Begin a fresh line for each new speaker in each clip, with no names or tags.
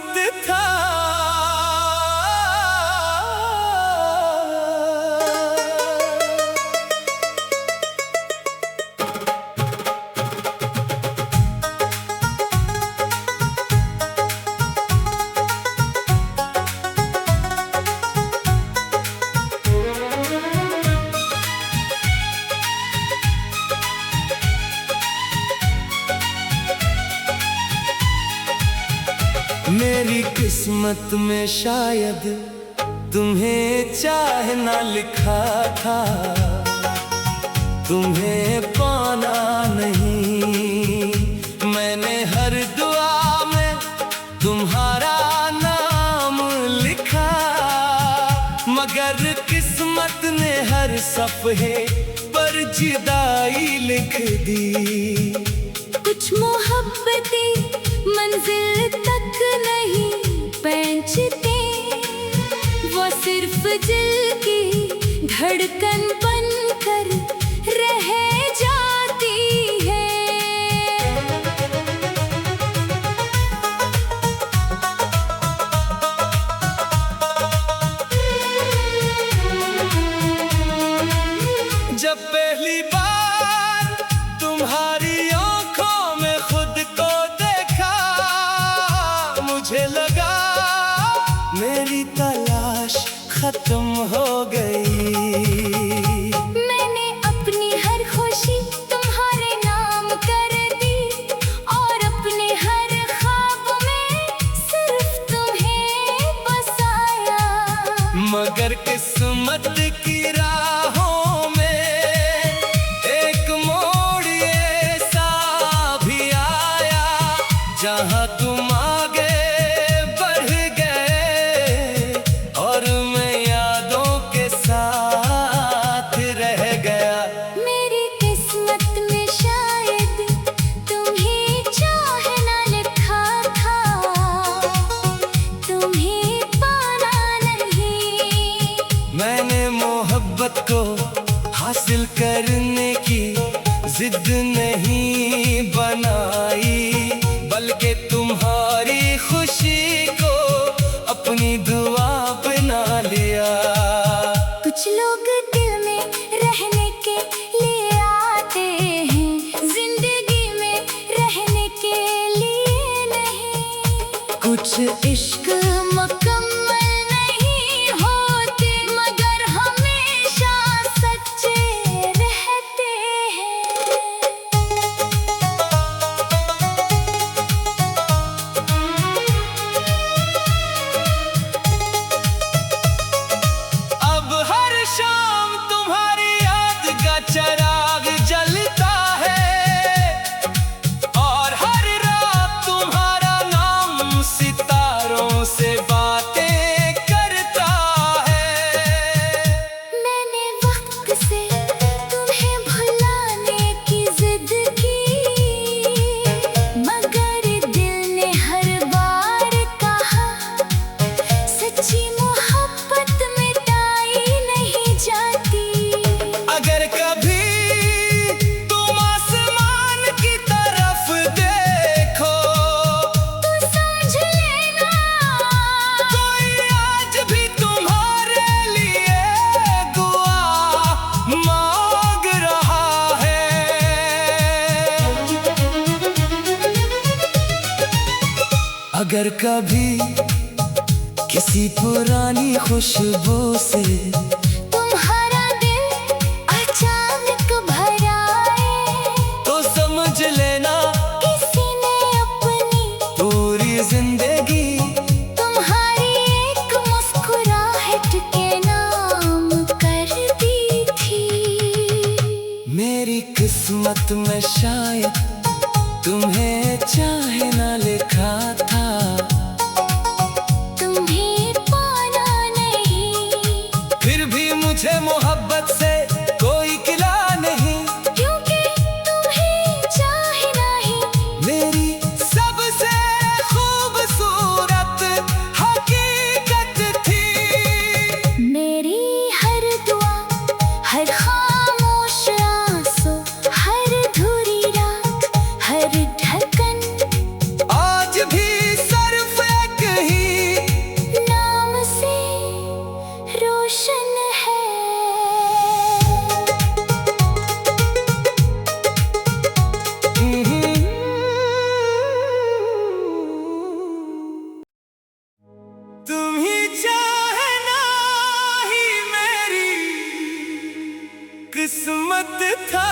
किस्मत था। मेरी किस्मत में शायद तुम्हें चाहना लिखा था, तुम्हें पाना नहीं। मैंने हर दुआ में तुम्हारा नाम लिखा, मगर किस्मत ने हर सफ़े पर जुदाई लिख दी।
कुछ मोहब्बतें मंजिल तक नहीं पहुंचती, वो सिर्फ दिल की धड़कन बनकर रह जाती है।
जब पहली बार तुम्हारी आंखों में खुद को देखा, मुझे लगा मेरी तलाश खत्म हो गई।
मैंने अपनी हर खुशी तुम्हारे नाम कर दी, और अपने हर ख्वाब में सिर्फ तुम्हें बसाया।
मगर किस्मत की राहों में एक मोड़ ऐसा भी आया, जहां तुम आगे बढ़ गए और मैं यादों के साथ रह गया।
मेरी किस्मत में शायद तुम्हें चाहना लिखा था, तुम्हें पाना नहीं।
मैंने मोहब्बत को हासिल करने की जिद नहीं बनाई, बल्कि तुम्हारी खुशी को अपनी दुआ बना लिया।
कुछ लोग दिल में रहने के लिए आते हैं, जिंदगी में रहने के लिए नहीं। कुछ इश्क मुकम्मल नहीं होते, मगर हमेशा सच्चे रहते हैं।
अब हर शाम तुम्हारी याद का चिराग जलता है, और हर रात तुम्हारा नाम सितारों से बातें करता है।
मैंने वक्त से तुम्हें भुलाने की जिद की, मगर दिल ने हर बार कहा सच्ची मोहब्बत मिटाई नहीं जाती।
अगर कभी तुम आसमान की तरफ देखो,
तो समझ लेना
कोई आज भी तुम्हारे लिए दुआ मांग रहा है। अगर कभी किसी पुरानी खुशबू से
तुम्हारा दिल अचानक भर आए,
तो समझ लेना
किसी ने अपनी
पूरी जिंदगी
तुम्हारी एक मुस्कुराहट के नाम कर दी थी।
मेरी किस्मत में शायद तुम्हें चाहना लिखा था,
तुम्हें पाना नहीं।
फिर भी मुझे मोहब्बत से कोई गिला नहीं,
क्योंकि तुम्हें चाहना ही
मेरी सबसे खूबसूरत हकीकत थी।
मेरी हर दुआ, हर खामोश आंसू, हर अधूरी रात, हर ढकन
आज भी किस्मत था।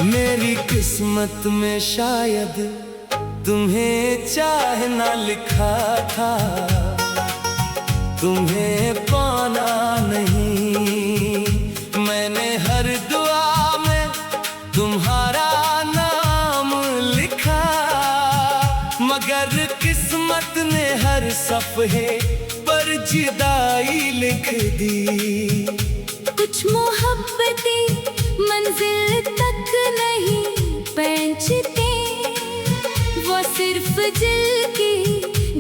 मेरी किस्मत में शायद तुम्हें चाहना लिखा था, तुम्हें पाना नहीं। मैंने हर दुआ में तुम्हारा नाम लिखा, मगर किस्मत ने हर सफ़े पर जुदाई लिख दी।
कुछ मोहब्बतें मंजिल तक नहीं पहुंचती, वो सिर्फ दिल की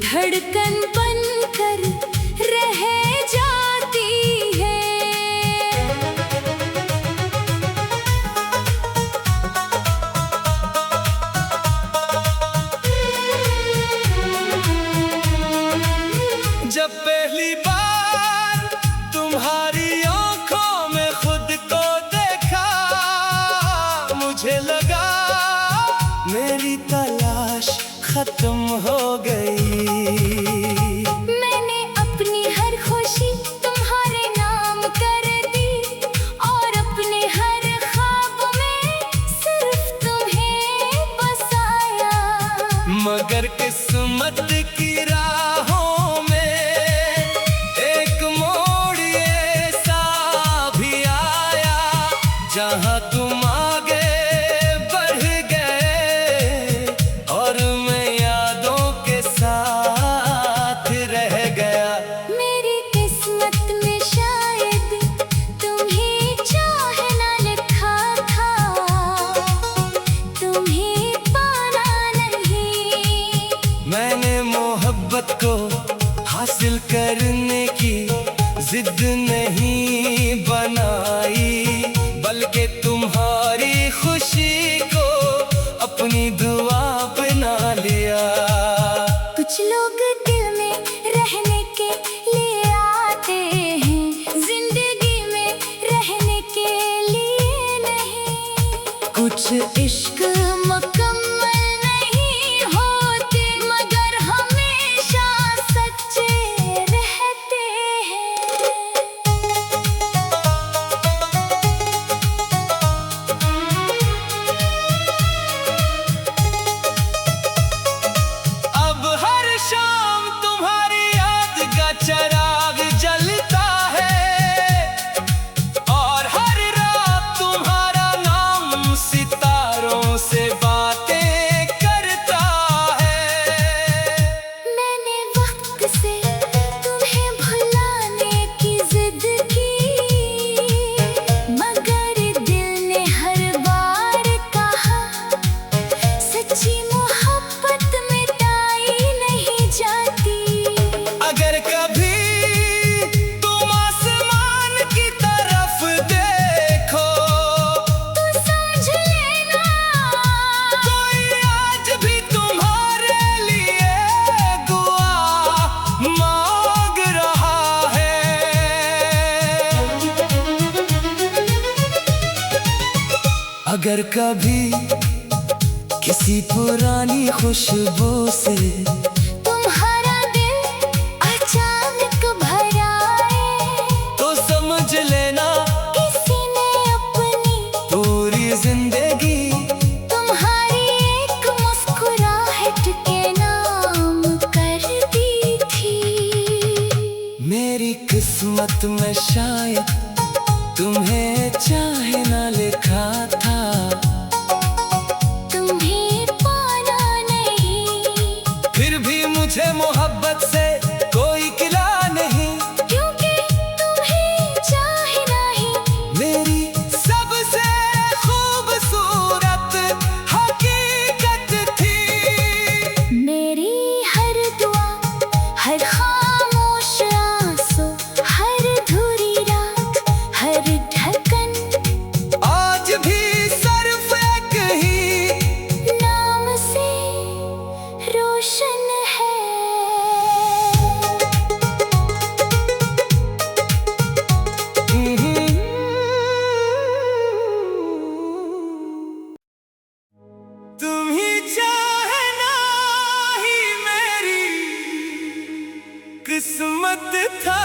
धड़कन बनकर रह जाती है।
जब पहली बार तुम्हारी आंखों में खुद को देखा, मुझे लगा मेरी तलाश खत्म हो गई।
मैंने अपनी हर खुशी तुम्हारे नाम कर दी, और अपने हर ख्वाब में सिर्फ तुम्हें बसाया।
मगर किस्मत की राहों में एक मोड़ ऐसा भी आया, जहां तुम आगे बढ़ गए और मैं यादों के साथ रह गया।
मेरी किस्मत में शायद तुम्हें चाहना लिखा था, तुम्हें पाना नहीं।
मैंने मोहब्बत को हासिल करने की जिद नहीं बनाई, बल्कि तुम्हारी खुशी को अपनी दुआ बना लिया।
कुछ लोग दिल में रहने के लिए आते हैं, जिंदगी में रहने के लिए नहीं। कुछ इश्क मुकम्मल नहीं होते, मगर हमेशा सच्चे रहते हैं।
अब हर शाम तुम्हारी याद का चिराग जलता है, और हर रात तुम्हारा नाम सितारों से बातें करता है।
मैंने वक्त से तुम्हें भुलाने की जिद की, मगर दिल ने हर बार कहा सच्ची मोहब्बत मिटाई नहीं जाती।
अगर कभी तुम आसमान की तरफ देखो,
तो समझ लेना
कोई आज भी तुम्हारे लिए दुआ मांग रहा है। अगर कभी किसी पुरानी खुशबू से
तुम्हारा दिल अचानक भर आए,
तो समझ लेना
किसी ने अपनी
पूरी जिंदगी
तुम्हारी एक मुस्कुराहट के नाम कर दी थी।
मेरी किस्मत में शायद तुम्हें चाहना लिखा था,
तुम्हें पाना नहीं।
फिर भी किस्मत था।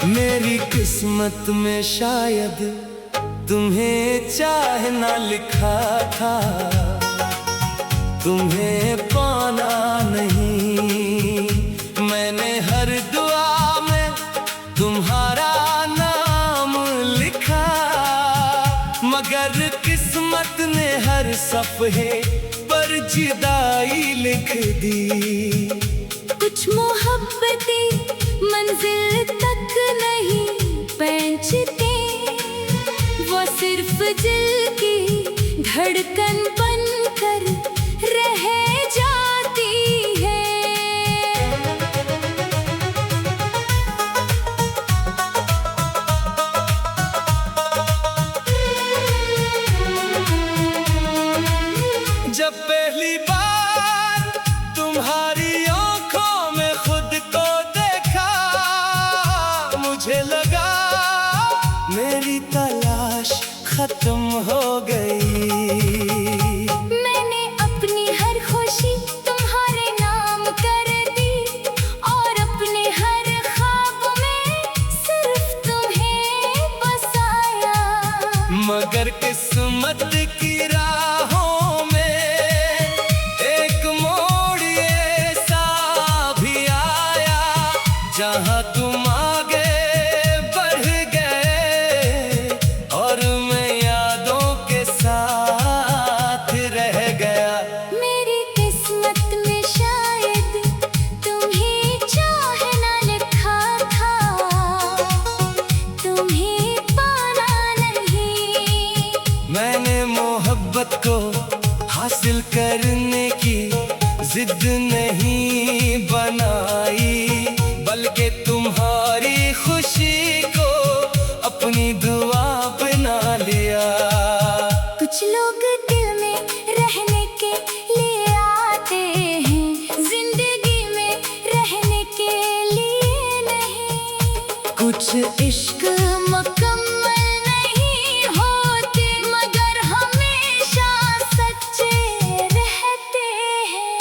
मेरी किस्मत में शायद तुम्हें चाहना लिखा था, तुम्हें पाना नहीं। मैंने हर दुआ में तुम्हारा नाम लिखा, मगर किस्मत ने हर सफ़े पर जुदाई लिख दी।
कुछ मोहब्बतें मंजिल तक नहीं पहुंचती, वो सिर्फ दिल की धड़कन बनकर रह जाती है।
जब पहली बार तुम्हारी आंखों में खुद को देखा, मुझे लगा मेरी तलाश खत्म हो गई।
मैंने अपनी हर खुशी तुम्हारे नाम कर दी, और अपने हर ख्वाब में सिर्फ तुम्हें बसाया।
मगर किस्मत की राहों में एक मोड़ ऐसा भी आया, जहां तुम आगे बढ़ गए और मैं यादों के साथ रह गया।
मेरी किस्मत में शायद तुम्हें चाहना लिखा था, तुम्हें पाना नहीं।
मैंने मोहब्बत को हासिल करने की जिद नहीं बनाई, बल्कि तुम्हारी खुशी को अपनी दुआ बना लिया।
कुछ लोग दिल में रहने के लिए आते हैं, जिंदगी में रहने के लिए नहीं। कुछ इश्क मुकम्मल नहीं होते, मगर हमेशा सच्चे रहते हैं।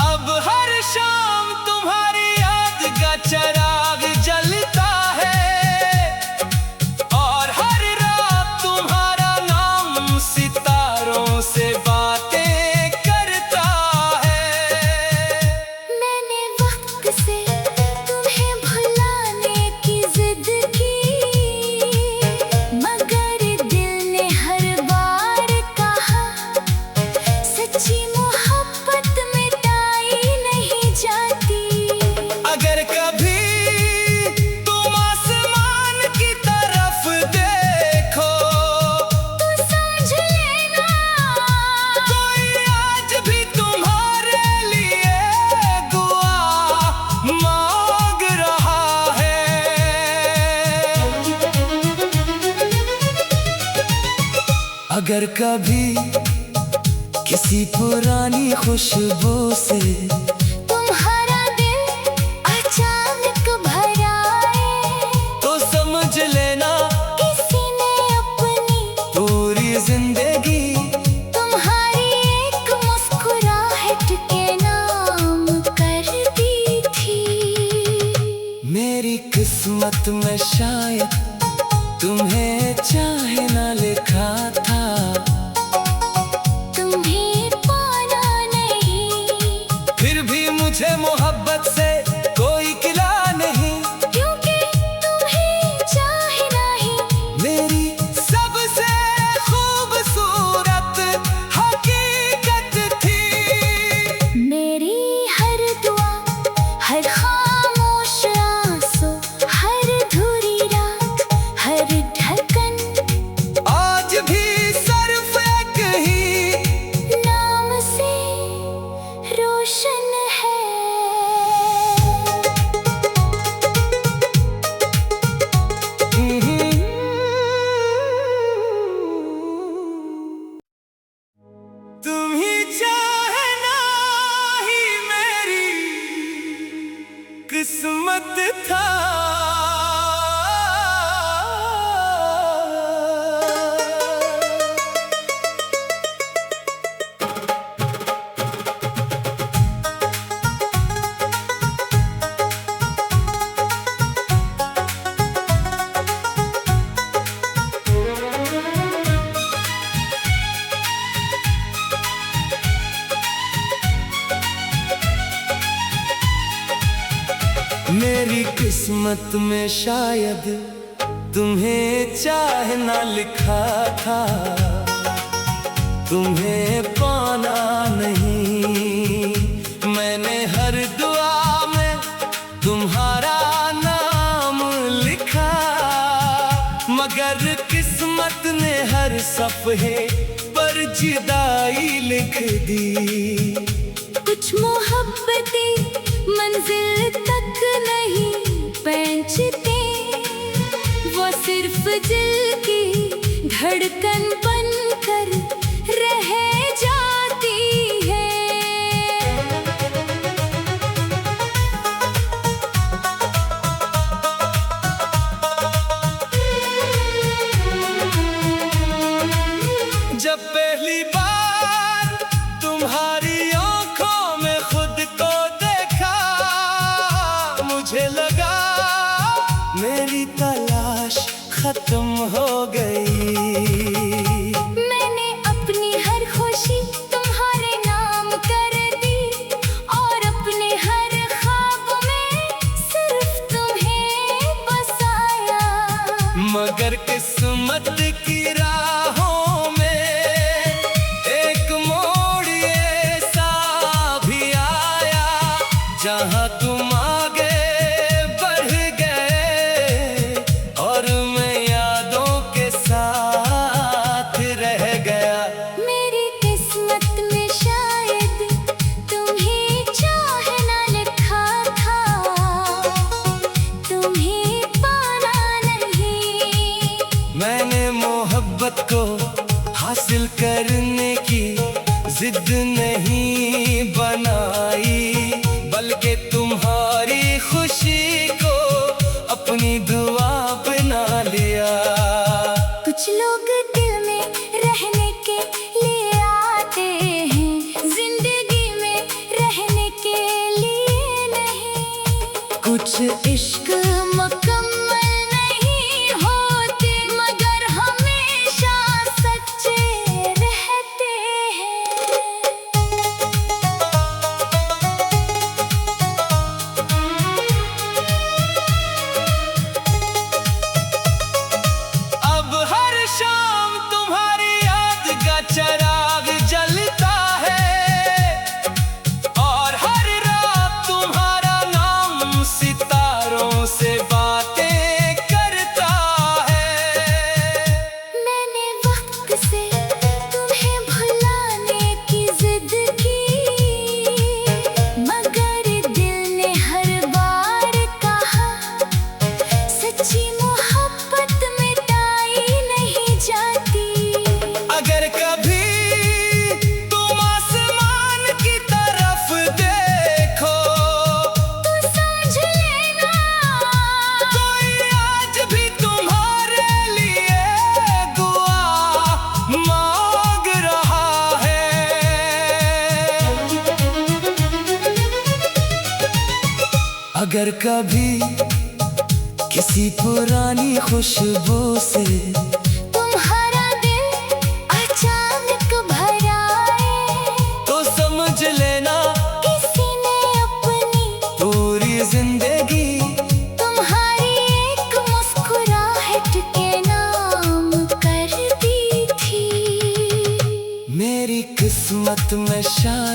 अब हर शाम तुम्हारी याद का चिराग जलता है, और हर रात तुम्हारा नाम सितारों से बातें करता है।
मैंने वक्त से तुम्हें भुलाने की जिद की, मगर दिल ने हर बार कहा सच्ची मोहब्बत मिटाई नहीं जाती।
अगर कभी तुम आसमान की तरफ देखो,
तो समझ लेना
कोई आज भी तुम्हारे लिए दुआ मांग रहा है। अगर कभी किसी पुरानी खुशबू से
तुम्हारा दिल अचानक भर आए,
तो समझ लेना
किसी ने अपनी
पूरी जिंदगी
तुम्हारी एक मुस्कुराहट के नाम कर दी थी।
मेरी किस्मत में शायद तुम्हें चाहना लिखा था,
तुम्हें पाना नहीं।
फिर भी मुझे मोहब्बत से कोई गिला नहीं,
क्योंकि तुम्हें चाहना ही
मेरी सबसे खूबसूरत हकीकत थी।
मेरी हर दुआ, हर खामोश आंसू, हर अधूरी रात, हर ढकन
आज भी सर्व किस्मत था। मेरी किस्मत में शायद तुम्हें चाहना लिखा था, तुम्हें पाना नहीं। मैंने हर दुआ में तुम्हारा नाम लिखा, मगर किस्मत ने हर सफ़े पर जुदाई लिख दी।
कुछ मोहब्बतें मंजिल तक नहीं पहुंचती, वो सिर्फ दिल की धड़कन बनकर रह जाती है।
जब पहली बार तुम्हारी आंखों में खुद को देखा, मुझे लगा मेरी तलाश खत्म हो गई।
मैंने अपनी हर खुशी तुम्हारे नाम कर दी, और अपने हर ख्वाब में सिर्फ तुम्हें बसाया।
मगर किस्मत की राहों में एक मोड़ ऐसा भी आया, जहां तुम आगे बढ़ गए और मैं यादों के साथ रह गया।
मेरी किस्मत में शायद तुम्हें चाहना लिखा था, तुम्हें पाना नहीं।
मैंने मोहब्बत को हासिल करने की जिद नहीं बनाई, बल्कि तुम्हारी खुशी को अपनी दुआ बना लिया।
कुछ लोग दिल में रहने के लिए आते हैं, जिंदगी में रहने के लिए नहीं। कुछ इश्क मुकम्मल नहीं होते, मगर हमेशा सच्चे रहते हैं।
अब हर शाम तुम्हारी याद का चिराग जलता है, और हर रात तुम्हारा नाम सितारों से बातें करता है।
मैंने वक्त से तुम्हें भुलाने की जिद की, मगर दिल ने हर बार कहा सच्ची मोहब्बत मिटाई नहीं जाती।
अगर कभी तुम आसमान की तरफ देखो,
तो समझ लेना
कोई आज भी तुम्हारे लिए दुआ मांग रहा है। अगर कभी किसी पुरानी खुशबू से
तुम्हारा दिल अचानक भर आए,
तो समझ लेना
किसी ने अपनी
पूरी जिंदगी
तुम्हारी एक मुस्कुराहट के नाम कर दी थी।
मेरी किस्मत में शायद